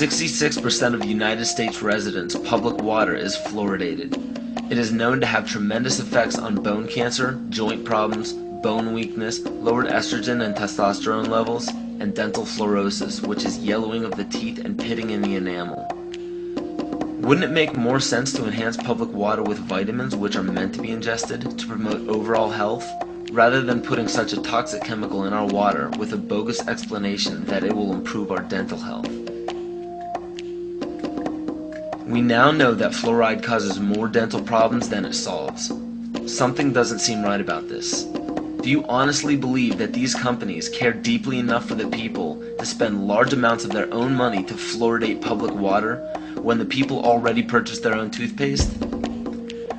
66% of United States residents' public water is fluoridated. It is known to have tremendous effects on bone cancer, joint problems, bone weakness, lowered estrogen and testosterone levels, and dental fluorosis, which is yellowing of the teeth and pitting in the enamel. Wouldn't it make more sense to enhance public water with vitamins which are meant to be ingested to promote overall health, rather than putting such a toxic chemical in our water with a bogus explanation that it will improve our dental health? We now know that fluoride causes more dental problems than it solves. Something doesn't seem right about this. Do you honestly believe that these companies care deeply enough for the people to spend large amounts of their own money to fluoridate public water when the people already purchase their own toothpaste?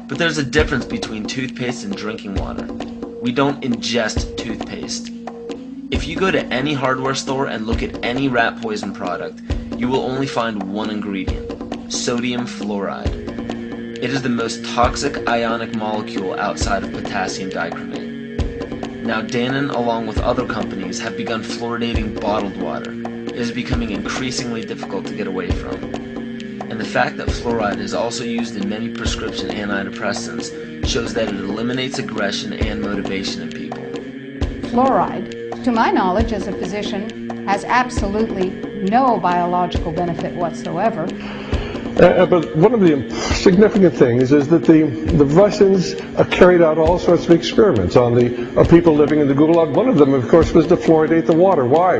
But there's a difference between toothpaste and drinking water. We don't ingest toothpaste. If you go to any hardware store and look at any rat poison product, you will only find one ingredient: sodium fluoride. It is the most toxic ionic molecule outside of potassium dichromate. Now Dannon, along with other companies, have begun fluoridating bottled water. It is becoming increasingly difficult to get away from. And the fact that fluoride is also used in many prescription antidepressants shows that it eliminates aggression and motivation in people. Fluoride, to my knowledge as a physician, has absolutely no biological benefit whatsoever. But one of the significant things is that the Russians carried out all sorts of experiments on the people living in the Gulag. One of them, of course, was to fluoridate the water. Why?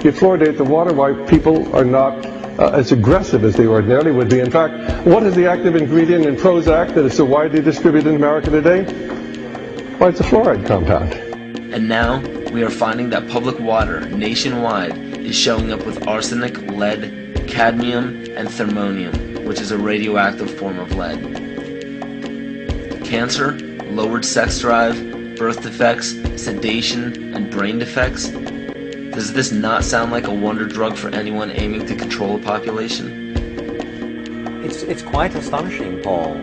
You fluoridate the water, why people are not as aggressive as they ordinarily would be. In fact, what is the active ingredient in Prozac that is so widely distributed in America today? Why, it's a fluoride compound. And now, we are finding that public water nationwide is showing up with arsenic, lead, cadmium, and thermonium, which is a radioactive form of lead. Cancer, lowered sex drive, birth defects, sedation, and brain defects. Does this not sound like a wonder drug for anyone aiming to control a population? It's quite astonishing, Paul,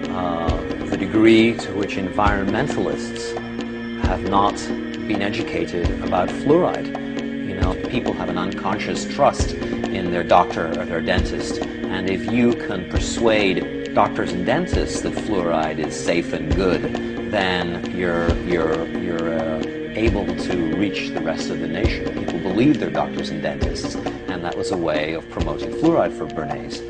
the degree to which environmentalists have not been educated about fluoride. You know, people have an unconscious trust in their doctor or their dentist, and if you can persuade doctors and dentists that fluoride is safe and good, then you're able to reach the rest of the nation. People believe their doctors and dentists, and that was a way of promoting fluoride for Bernays.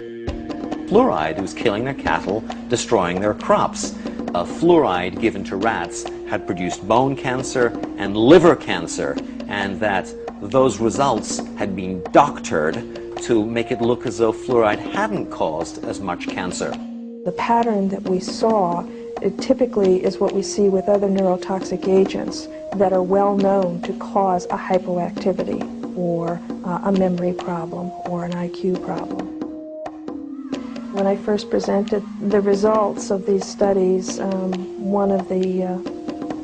Fluoride was killing their cattle, destroying their crops. Fluoride given to rats had produced bone cancer and liver cancer, and that those results had been doctored to make it look as though fluoride hadn't caused as much cancer. The pattern that we saw, it typically is what we see with other neurotoxic agents that are well known to cause a hypoactivity or a memory problem or an IQ problem. When I first presented the results of these studies, one of the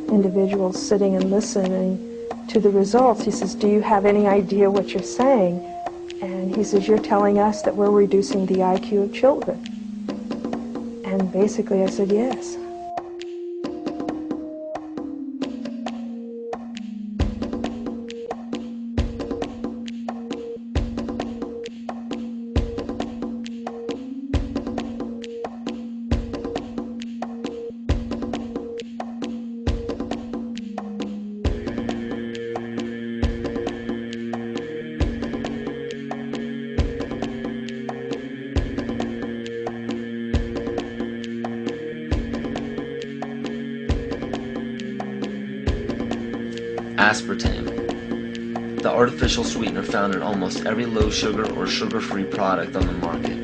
individuals sitting and listening to the results, he says, "Do you have any idea what you're saying?" And he says, "You're telling us that we're reducing the IQ of children." And basically I said, yes. Aspartame, the artificial sweetener found in almost every low-sugar or sugar-free product on the market.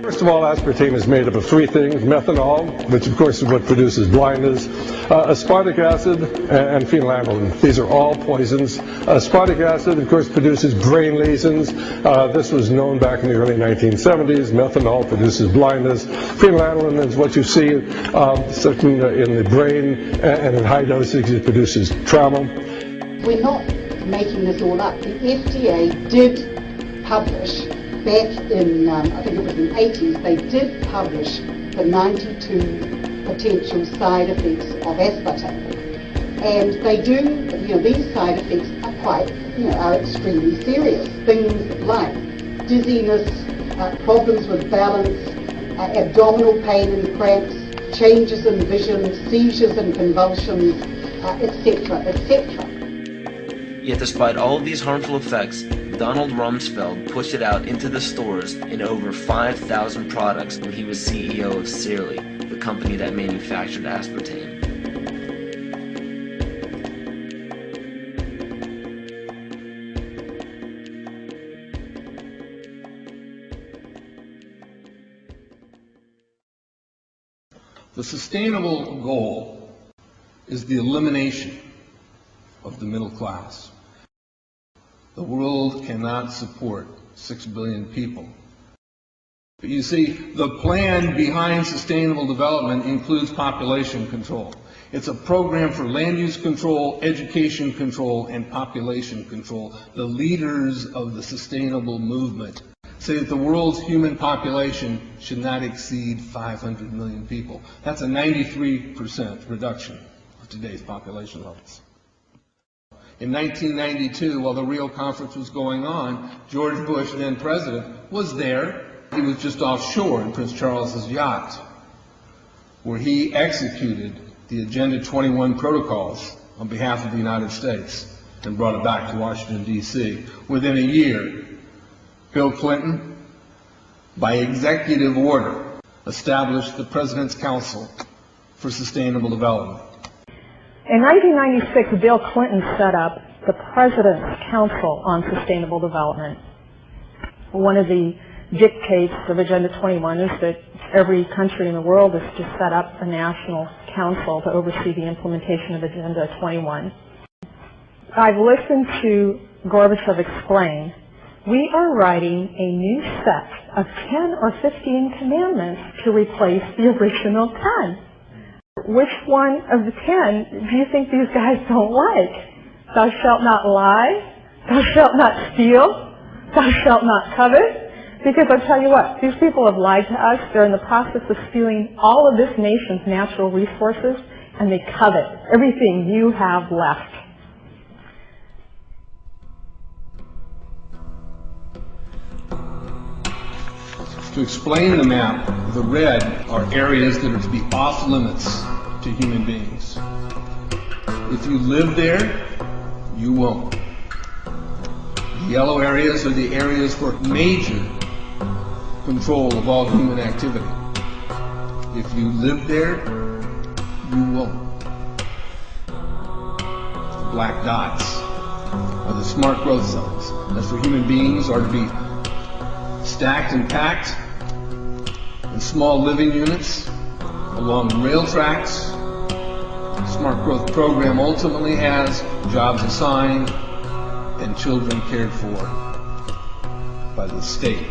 First of all, aspartame is made up of three things: methanol, which of course is what produces blindness, aspartic acid, and phenylalanine. These are all poisons. Aspartic acid, of course, produces brain lesions. This was known back in the early 1970s. Methanol produces blindness. Phenylalanine is what you see in the brain, and in high dosage it produces trauma. We're not making this all up. The FDA did publish back in, I think it was in the 80s, they did publish the 92 potential side effects of aspartame. And they do, these side effects quite, are extremely serious. Things like dizziness, problems with balance, abdominal pain and cramps, changes in vision, seizures and convulsions, etc., etc. Yet despite all of these harmful effects, Donald Rumsfeld pushed it out into the stores in over 5,000 products when he was CEO of Searly, the company that manufactured aspartame. The sustainable goal is the elimination of the middle class. The world cannot support 6 billion people. But you see, the plan behind sustainable development includes population control. It's a program for land use control, education control, and population control. The leaders of the sustainable movement say that the world's human population should not exceed 500 million people. That's a 93% reduction of today's population levels. In 1992, while the Rio conference was going on, George Bush, then president, was there. He was just offshore in Prince Charles's yacht, where he executed the Agenda 21 protocols on behalf of the United States and brought it back to Washington, D.C. Within a year, Bill Clinton, by executive order, established the President's Council for Sustainable Development. In 1996, Bill Clinton set up the President's Council on Sustainable Development. One of the dictates of Agenda 21 is that every country in the world is to set up a national council to oversee the implementation of Agenda 21. I've listened to Gorbachev explain, we are writing a new set of 10 or 15 commandments to replace the original 10. Which one of the 10 do you think these guys don't like? Thou shalt not lie, thou shalt not steal, thou shalt not covet. Because I'll tell you what, these people have lied to us. They're in the process of stealing all of this nation's natural resources, and they covet everything you have left. To explain the map, the red are areas that are to be off limits to human beings. If you live there, you won't. The yellow areas are the areas for major control of all human activity. If you live there, you won't. The black dots are the smart growth zones. That's where human beings are to be stacked and packed in small living units along rail tracks. The Smart Growth Program ultimately has jobs assigned and children cared for by the state.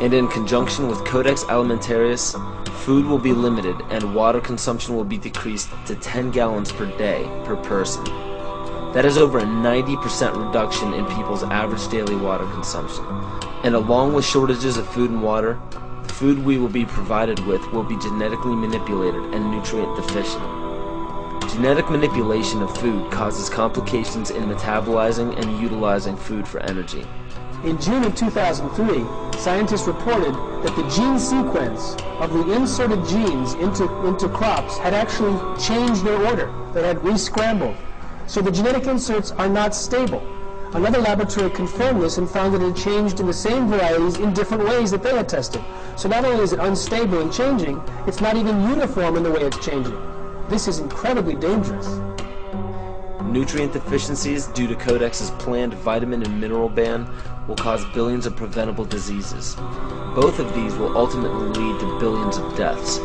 And in conjunction with Codex Alimentarius, food will be limited and water consumption will be decreased to 10 gallons per day per person. That is over a 90% reduction in people's average daily water consumption. And along with shortages of food and water, the food we will be provided with will be genetically manipulated and nutrient deficient. Genetic manipulation of food causes complications in metabolizing and utilizing food for energy. In June of 2003, scientists reported that the gene sequence of the inserted genes into crops had actually changed their order. They had re-scrambled. So the genetic inserts are not stable. Another laboratory confirmed this and found that it had changed in the same varieties in different ways that they had tested. So not only is it unstable and changing, it's not even uniform in the way it's changing. This is incredibly dangerous. Nutrient deficiencies due to Codex's planned vitamin and mineral ban will cause billions of preventable diseases. Both of these will ultimately lead to billions of deaths.